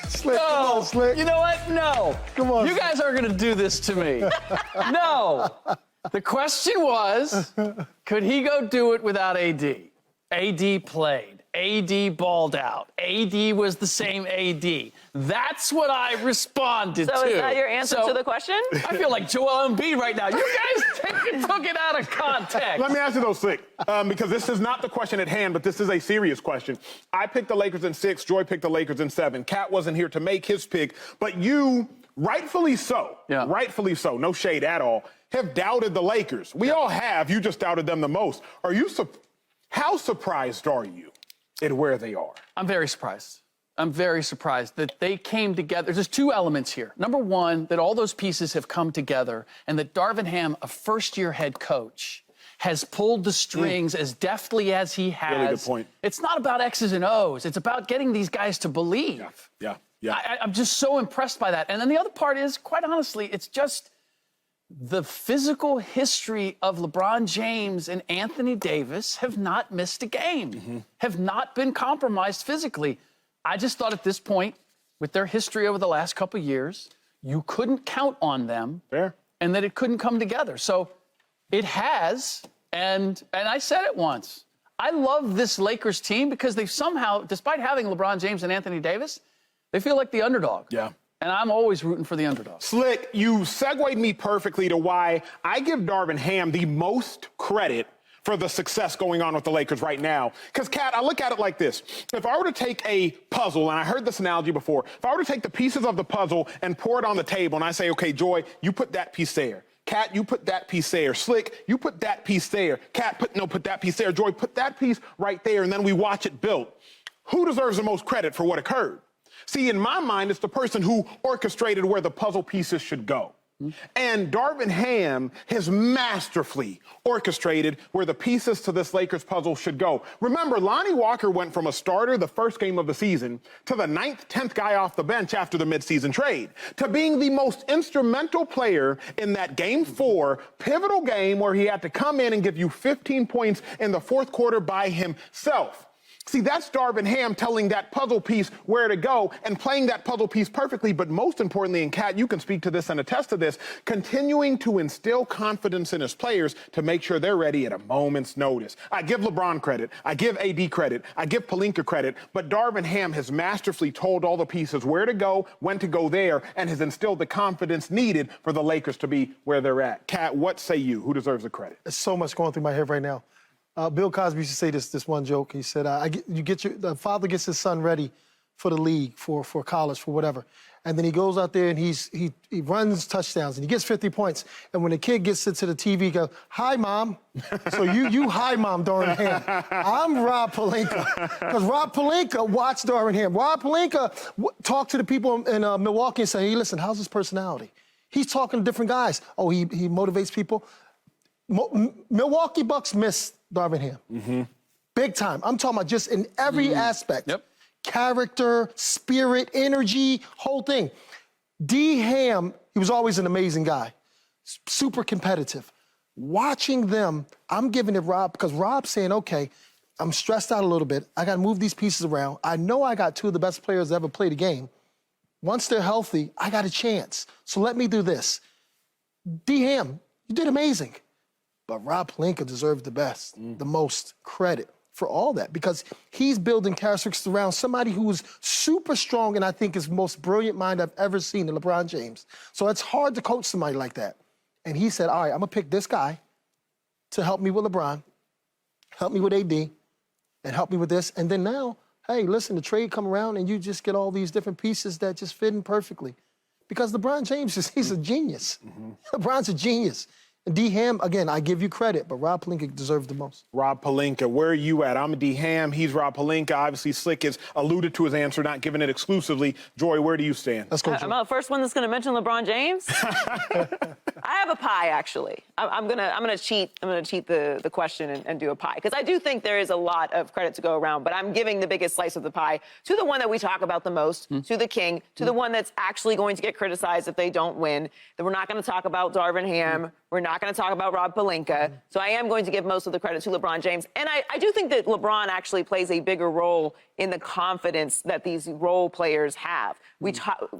Slick, No. come on, Slick. You know what? No. Come on. You guys are going to do this to me. No. The question was, could he go do it without AD? AD played. AD balled out. AD was the same AD. That's what I responded to. So is that your answer to the question? I feel like Joel Embiid right now. You guys took it out of context. Let me ask you though, Slick, because this is not the question at hand, but this is a serious question. I picked the Lakers in 6. Joy picked the Lakers in 7. Cat wasn't here to make his pick, but you, rightfully so, no shade at all, have doubted the Lakers. We all have. You just doubted them the most. How surprised are you at where they are? I'm very surprised. I'm very surprised that they came together. There's two elements here. Number one, that all those pieces have come together and that Darvin Ham, a first-year head coach, has pulled the strings as deftly as he has. Really good point. It's not about X's and O's. It's about getting these guys to believe. Yeah. I'm just so impressed by that. And then the other part is, quite honestly, it's just the physical history of LeBron James and Anthony Davis have not missed a game, have not been compromised physically. I just thought at this point, with their history over the last couple of years, you couldn't count on them. Fair. And that it couldn't come together. So it has, and I said it once. I love this Lakers team because they've somehow, despite having LeBron James and Anthony Davis, they feel like the underdog. Yeah. And I'm always rooting for the underdog. Slick, you segued me perfectly to why I give Darvin Ham the most credit for the success going on with the Lakers right now. Because, Kat, I look at it like this. If I were to take a puzzle, and I heard this analogy before, if I were to take the pieces of the puzzle and pour it on the table, and I say, okay, Joy, you put that piece there. Kat, you put that piece there. Slick, you put that piece there. Kat, put that piece there. Joy, put that piece right there, and then we watch it built. Who deserves the most credit for what occurred? See, in my mind, it's the person who orchestrated where the puzzle pieces should go. And Darvin Ham has masterfully orchestrated where the pieces to this Lakers puzzle should go. Remember, Lonnie Walker went from a starter the first game of the season to the 9th, 10th guy off the bench after the midseason trade, to being the most instrumental player in that Game 4 pivotal game where he had to come in and give you 15 points in the fourth quarter by himself. See, that's Darvin Ham telling that puzzle piece where to go and playing that puzzle piece perfectly, but most importantly, and Kat, you can speak to this and attest to this, continuing to instill confidence in his players to make sure they're ready at a moment's notice. I give LeBron credit, I give AD credit, I give Pelinka credit, but Darvin Ham has masterfully told all the pieces where to go, when to go there, and has instilled the confidence needed for the Lakers to be where they're at. Kat, what say you? Who deserves the credit? There's so much going through my head right now. Bill Cosby used to say this one joke. He said, the father gets his son ready for the league, for college, for whatever. And then he goes out there and he runs touchdowns and he gets 50 points. And when the kid gets into the TV, he goes, "Hi, Mom." So you hi, Mom, Darvin Ham. I'm Rob Pelinka. Because Rob Pelinka watched Darvin Ham. Rob Pelinka talked to the people in Milwaukee and said, "Hey, listen, how's his personality?" He's talking to different guys. Oh, he motivates people. Milwaukee Bucks miss Darvin Ham. Big time. I'm talking about just in every aspect. Character, spirit, energy, whole thing. D. Ham, he was always an amazing guy. Super competitive. Watching them, I'm giving it Rob, because Rob's saying, okay, I'm stressed out a little bit. I got to move these pieces around. I know I got two of the best players that ever played a game. Once they're healthy, I got a chance. So let me do this. D. Ham, you did amazing. But Rob Pelinka deserves the best, the most credit for all that, because he's building characteristics around somebody who is super strong and I think is the most brilliant mind I've ever seen in LeBron James. So it's hard to coach somebody like that. And he said, all right, I'm going to pick this guy to help me with LeBron, help me with AD, and help me with this. And then now, hey, listen, the trade come around and you just get all these different pieces that just fit in perfectly. Because LeBron James, he's a genius. LeBron's a genius. D. Ham, again, I give you credit, but Rob Pelinka deserves the most. Rob Pelinka, where are you at? I'm a D. Ham. He's Rob Pelinka. Obviously, Slick has alluded to his answer, not giving it exclusively. Joy, where do you stand? Let's go, Joy. I'm the first one that's going to mention LeBron James. I have a pie, actually. I'm gonna cheat the question and do a pie, because I do think there is a lot of credit to go around, but I'm giving the biggest slice of the pie to the one that we talk about the most, to the king, to the one that's actually going to get criticized if they don't win. That we're not going to talk about Darvin Ham. We're not not going to talk about Rob Pelinka. So I am going to give most of the credit to LeBron James. And I do think that LeBron actually plays a bigger role in the confidence that these role players have.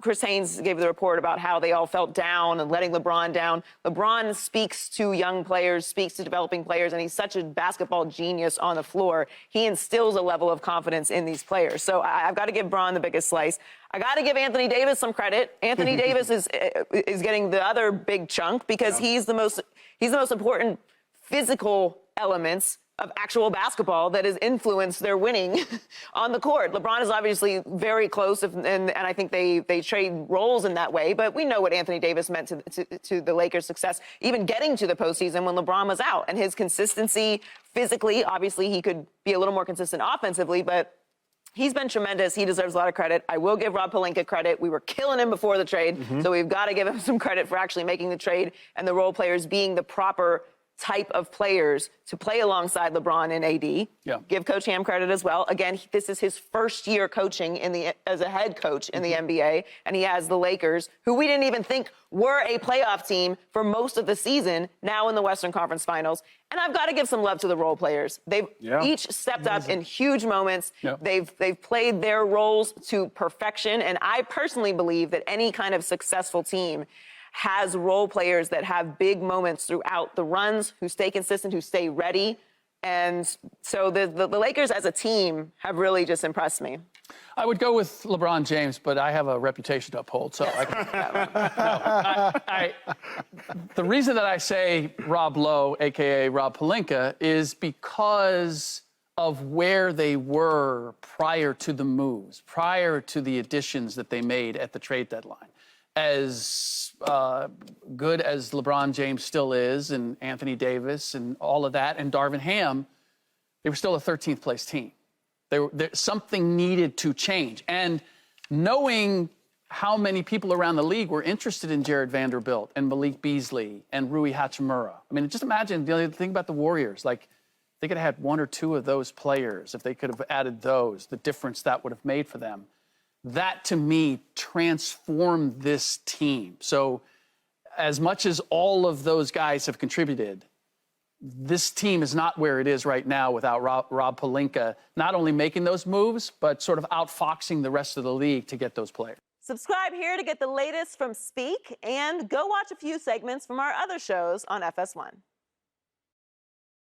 Chris Haynes gave the report about how they all felt down and letting LeBron down. LeBron speaks to young players, speaks to developing players, and he's such a basketball genius on the floor. He instills a level of confidence in these players. So I've got to give Bron the biggest slice. I got to give Anthony Davis some credit. Anthony Davis is getting the other big chunk because he's the most important physical elements of actual basketball that has influenced their winning on the court. LeBron is obviously very close, and I think they trade roles in that way. But we know what Anthony Davis meant to the Lakers' success, even getting to the postseason when LeBron was out. And his consistency physically, obviously he could be a little more consistent offensively, but he's been tremendous. He deserves a lot of credit. I will give Rob Pelinka credit. We were killing him before the trade, so we've got to give him some credit for actually making the trade and the role players being the proper type of players to play alongside LeBron and AD. Yeah. Give Coach Ham credit as well. Again, this is his first year coaching as a head coach in the NBA, and he has the Lakers, who we didn't even think were a playoff team for most of the season, now in the Western Conference Finals. And I've got to give some love to the role players. They've each stepped up in huge moments. Yeah. They've played their roles to perfection, and I personally believe that any kind of successful team has role players that have big moments throughout the runs, who stay consistent, who stay ready. And so the Lakers as a team have really just impressed me. I would go with LeBron James, but I have a reputation to uphold, so the reason that I say Rob Lowe, a.k.a. Rob Pelinka, is because of where they were prior to the moves, prior to the additions that they made at the trade deadline. As good as LeBron James still is, and Anthony Davis and all of that, and Darvin Ham, they were still a 13th place team. Something needed to change. And knowing how many people around the league were interested in Jared Vanderbilt and Malik Beasley and Rui Hachimura. I mean, just imagine, think about the Warriors. Like, they could have had one or two of those players. If they could have added those, the difference that would have made for them. That, to me, transformed this team. So as much as all of those guys have contributed, this team is not where it is right now without Rob Pelinka not only making those moves, but sort of outfoxing the rest of the league to get those players. Subscribe here to get the latest from Speak, and go watch a few segments from our other shows on FS1.